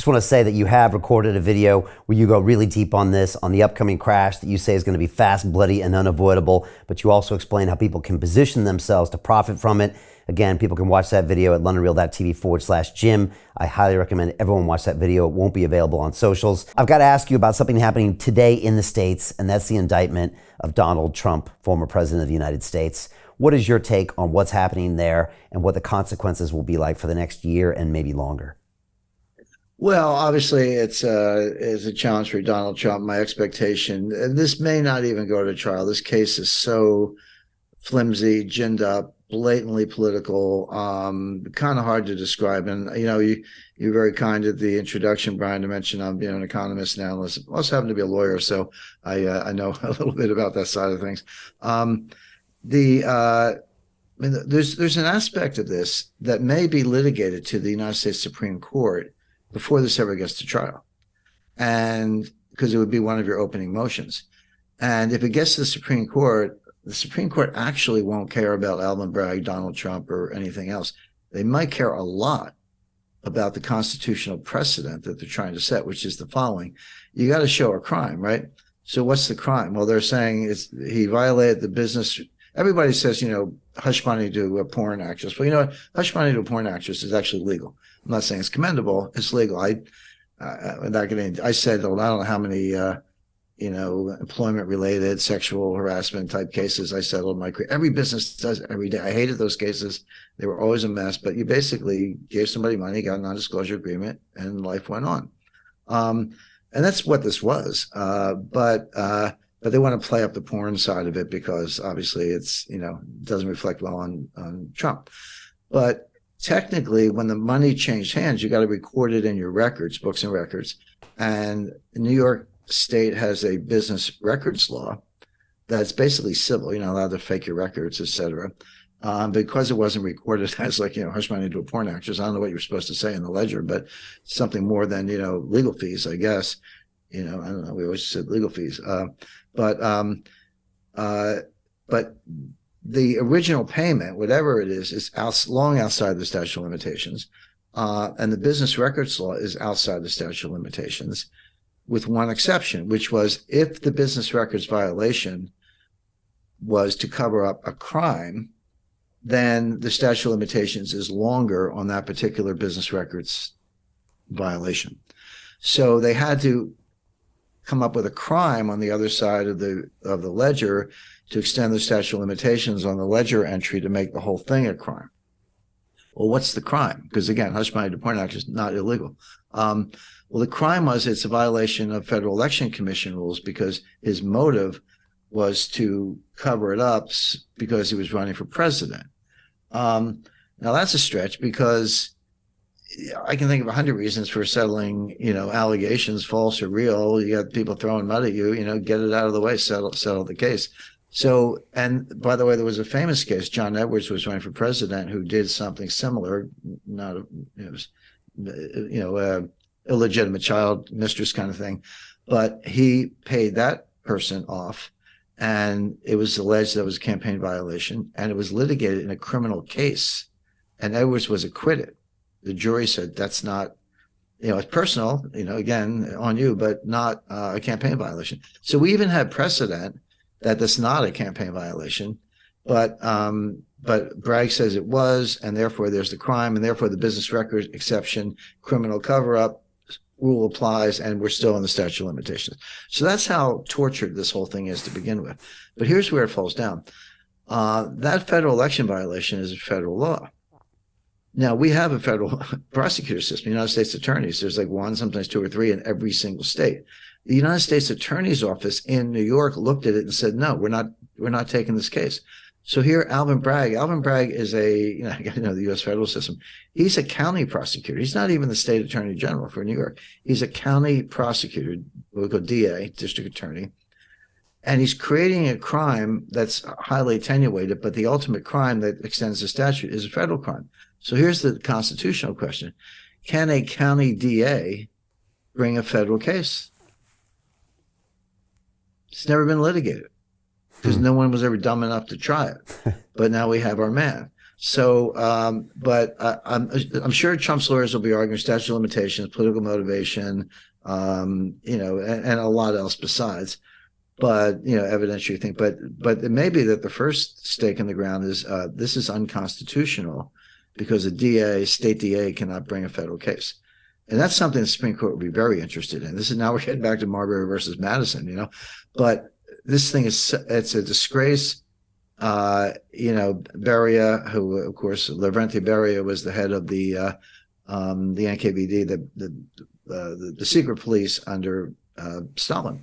just want to say that you have recorded a video where you go really deep on this, on the upcoming crash that you say is going to be fast, bloody, and unavoidable. But you also explain how people can position themselves to profit from it. Again, people can watch that video at londonreal.tv/Jim. I highly recommend everyone watch that video. It won't be available on socials. I've got to ask you about something happening today in the States, and that's the indictment of Donald Trump, former president of the United States. What is your take on what's happening there and what the consequences will be like for the next year and maybe longer? Well, obviously, it's a challenge for Donald Trump. My expectation, and this may not even go to trial. This case is so flimsy, ginned up, blatantly political, kind of hard to describe. And you're very kind at the introduction, Brian, to mention I'm an economist and analyst. I also happen to be a lawyer, so I know a little bit about that side of things. There's an aspect of this that may be litigated to the United States Supreme Court before this ever gets to trial, and because it would be one of your opening motions. And if it gets to the Supreme Court actually won't care about Alvin Bragg, Donald Trump, or anything else. They might care a lot about the constitutional precedent that they're trying to set, which is the following. You got to show a crime, right? So what's the crime? Well, they're saying he violated the business. Everybody says, hush money to a porn actress. Well, you know what? Hush money to a porn actress is actually legal. I'm not saying it's commendable. It's legal. I said, I don't know how many, employment-related sexual harassment type cases I settled in my career. Every business does it every day. I hated those cases. They were always a mess, but you basically gave somebody money, got a non-disclosure agreement, and life went on. And that's what this was. But they want to play up the porn side of it because obviously it's, doesn't reflect well on Trump. But technically, when the money changed hands, you got to record it in your records, books and records. And New York State has a business records law that's basically civil. You're not allowed to fake your records, et cetera. Because it wasn't recorded as hush money to a porn actress. I don't know what you're supposed to say in the ledger, but something more than, legal fees, I guess. I don't know. We always said legal fees. But the original payment, whatever it is long outside the statute of limitations. And the business records law is outside the statute of limitations, with one exception, which was if the business records violation was to cover up a crime, then the statute of limitations is longer on that particular business records violation. So they had to come up with a crime on the other side of the ledger to extend the statute of limitations on the ledger entry to make the whole thing a crime. Well, what's the crime? Because again, hush money to porn actors is not illegal. Well, the crime was it's a violation of Federal Election Commission rules because his motive was to cover it up because he was running for president. Now that's a stretch because I can think of 100 reasons for settling, allegations, false or real. You got people throwing mud at you, get it out of the way, settle the case. So, and by the way, there was a famous case. John Edwards was running for president who did something similar, illegitimate child mistress kind of thing, but he paid that person off, and it was alleged that it was a campaign violation, and it was litigated in a criminal case, and Edwards was acquitted. The jury said that's not, it's personal, again, on you, but not a campaign violation. So we even had precedent that that's not a campaign violation, but Bragg says it was, and therefore there's the crime, and therefore the business record exception, criminal cover-up rule applies, and we're still in the statute of limitations. So that's how tortured this whole thing is to begin with. But here's where it falls down. That federal election violation is a federal law. Now, we have a federal prosecutor system, United States attorneys. There's one, sometimes two or three in every single state. The United States Attorney's Office in New York looked at it and said, no, we're not taking this case. So here, Alvin Bragg is the U.S. federal system. He's a county prosecutor. He's not even the state attorney general for New York. He's a county prosecutor, we call DA, district attorney. And he's creating a crime that's highly attenuated, but the ultimate crime that extends the statute is a federal crime. So here's the constitutional question. Can a county DA bring a federal case? It's never been litigated because no one was ever dumb enough to try it. But now we have our man. So, but I'm sure Trump's lawyers will be arguing statute of limitations, political motivation, and a lot else besides. But evidentiary thing. But it may be that the first stake in the ground is this is unconstitutional because a state DA cannot bring a federal case. And that's something the Supreme Court would be very interested in. This is now we're getting back to Marbury versus Madison, but this thing it's a disgrace. Beria, who of course Lavrenti Beria was the head of the NKVD, the secret police under Stalin.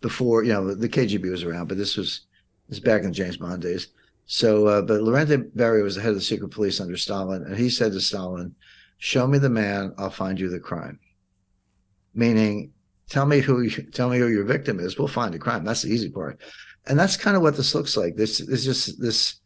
Before the KGB was around, but this was back in James Bond days. So, but Lavrenti Beria was the head of the secret police under Stalin, and he said to Stalin, "Show me the man, I'll find you the crime." Meaning, tell me who your victim is. We'll find the crime. That's the easy part. And that's kind of what this looks like. This is just this,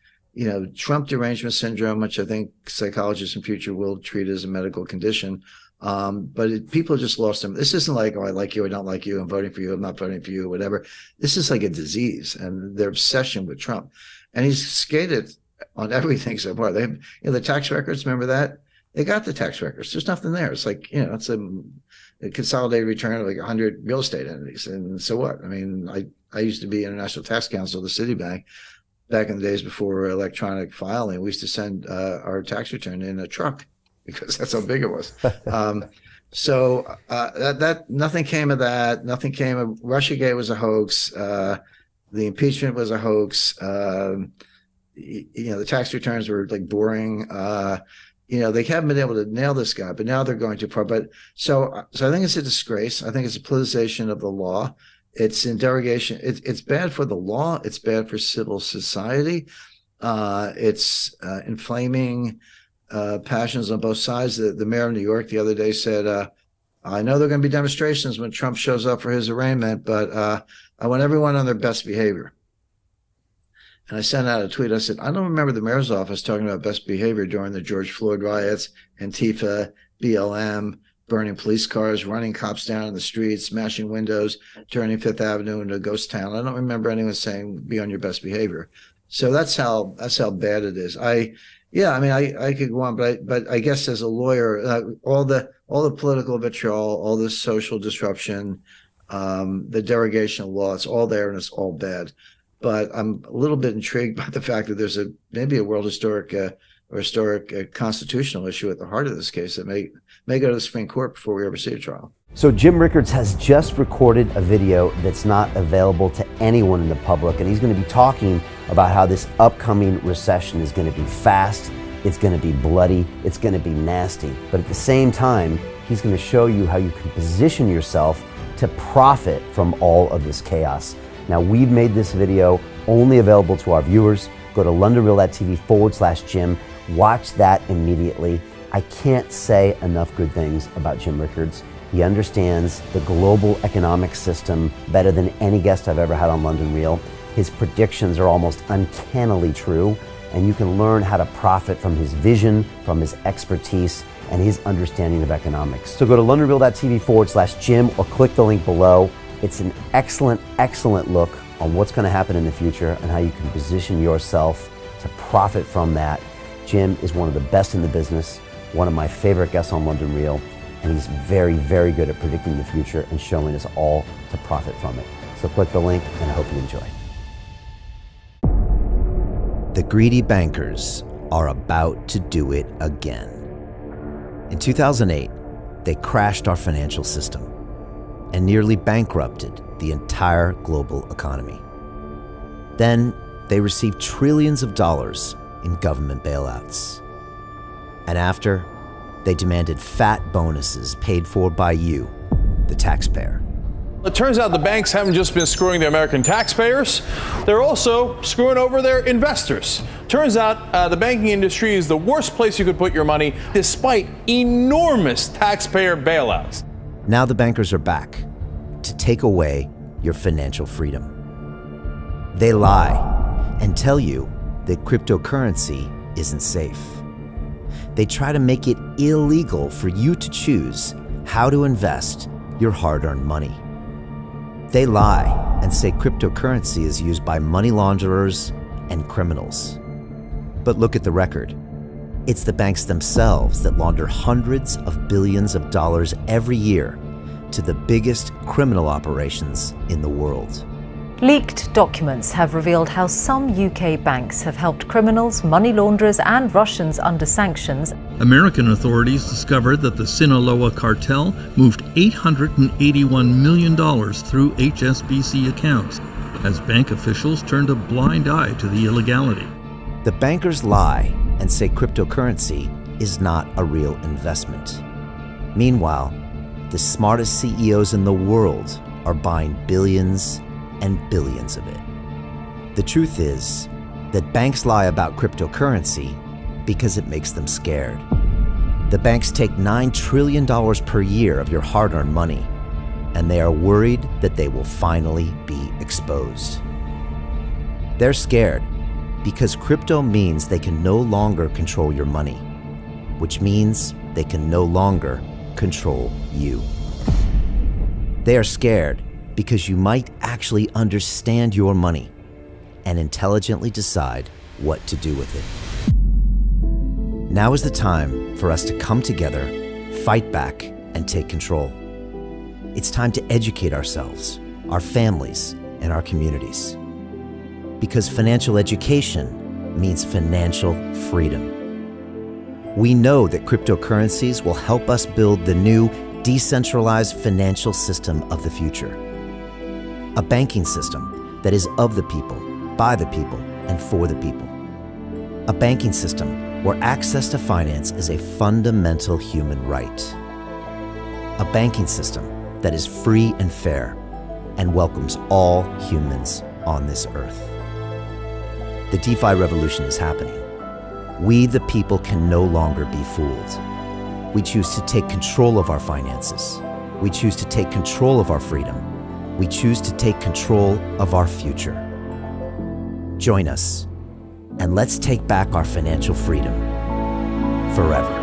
Trump derangement syndrome, which I think psychologists in future will treat as a medical condition. But people just lost them. This isn't like, oh, I like you, I don't like you, I'm voting for you, I'm not voting for you, whatever. This is like a disease, and their obsession with Trump. And he's skated on everything so far. They have, the tax records, remember that? They got the tax records. There's nothing there. It's like, it's a consolidated return of like 100 real estate entities. And so what? I mean, I used to be International Tax Counsel of the Citibank back in the days before electronic filing. We used to send our tax return in a truck because that's how big it was. So that nothing came of that. Nothing came of Russiagate was a hoax. The impeachment was a hoax. The tax returns were like boring. They haven't been able to nail this guy, but now they're going too far. But so I think it's a disgrace. I think it's a politicization of the law. It's in derogation. It's bad for the law. It's bad for civil society. It's inflaming passions on both sides. The mayor of New York the other day said, I know there are going to be demonstrations when Trump shows up for his arraignment, but I want everyone on their best behavior. And I sent out a tweet. I said, I don't remember the mayor's office talking about best behavior during the George Floyd riots, Antifa, BLM, burning police cars, running cops down in the streets, smashing windows, turning Fifth Avenue into a ghost town. I don't remember anyone saying be on your best behavior. So that's how bad it is. I could go on, but I guess as a lawyer, all the political vitriol, all this social disruption, the derogation of law, it's all there and it's all bad. But I'm a little bit intrigued by the fact that there's maybe a world historic constitutional issue at the heart of this case that may go to the Supreme Court before we ever see a trial. So Jim Rickards has just recorded a video that's not available to anyone in the public, and he's going to be talking about how this upcoming recession is going to be fast, it's going to be bloody, it's going to be nasty. But at the same time, he's going to show you how you can position yourself to profit from all of this chaos. Now, we've made this video only available to our viewers. Go to londonreal.tv/Jim. Watch that immediately. I can't say enough good things about Jim Rickards. He understands the global economic system better than any guest I've ever had on London Real. His predictions are almost uncannily true, and you can learn how to profit from his vision, from his expertise, and his understanding of economics. So go to londonreal.tv/Jim or click the link below. It's an excellent, excellent look on what's going to happen in the future and how you can position yourself to profit from that. Jim is one of the best in the business, one of my favorite guests on London Real, and he's very, very good at predicting the future and showing us all to profit from it. So click the link, and I hope you enjoy. The greedy bankers are about to do it again. In 2008, they crashed our financial system and nearly bankrupted the entire global economy. Then they received trillions of dollars in government bailouts. And after, they demanded fat bonuses paid for by you, the taxpayer. It turns out the banks haven't just been screwing the American taxpayers, they're also screwing over their investors. Turns out the banking industry is the worst place you could put your money, despite enormous taxpayer bailouts. Now the bankers are back to take away your financial freedom. They lie and tell you that cryptocurrency isn't safe. They try to make it illegal for you to choose how to invest your hard-earned money. They lie and say cryptocurrency is used by money launderers and criminals. But look at the record. It's the banks themselves that launder hundreds of billions of dollars every year to the biggest criminal operations in the world. Leaked documents have revealed how some UK banks have helped criminals, money launderers and Russians under sanctions. American authorities discovered that the Sinaloa cartel moved $881 million through HSBC accounts as bank officials turned a blind eye to the illegality. The bankers lie and say cryptocurrency is not a real investment. Meanwhile, the smartest CEOs in the world are buying billions and billions of it. The truth is that banks lie about cryptocurrency because it makes them scared. The banks take $9 trillion per year of your hard-earned money, and they are worried that they will finally be exposed. They're scared because crypto means they can no longer control your money, which means they can no longer control you. They are scared because you might actually understand your money and intelligently decide what to do with it. Now is the time for us to come together, fight back, and take control. It's time to educate ourselves, our families, and our communities. Because financial education means financial freedom. We know that cryptocurrencies will help us build the new decentralized financial system of the future. A banking system that is of the people, by the people, and for the people. A banking system where access to finance is a fundamental human right. A banking system that is free and fair and welcomes all humans on this earth. The DeFi revolution is happening. We, the people, can no longer be fooled. We choose to take control of our finances. We choose to take control of our freedom. We choose to take control of our future. Join us, and let's take back our financial freedom forever.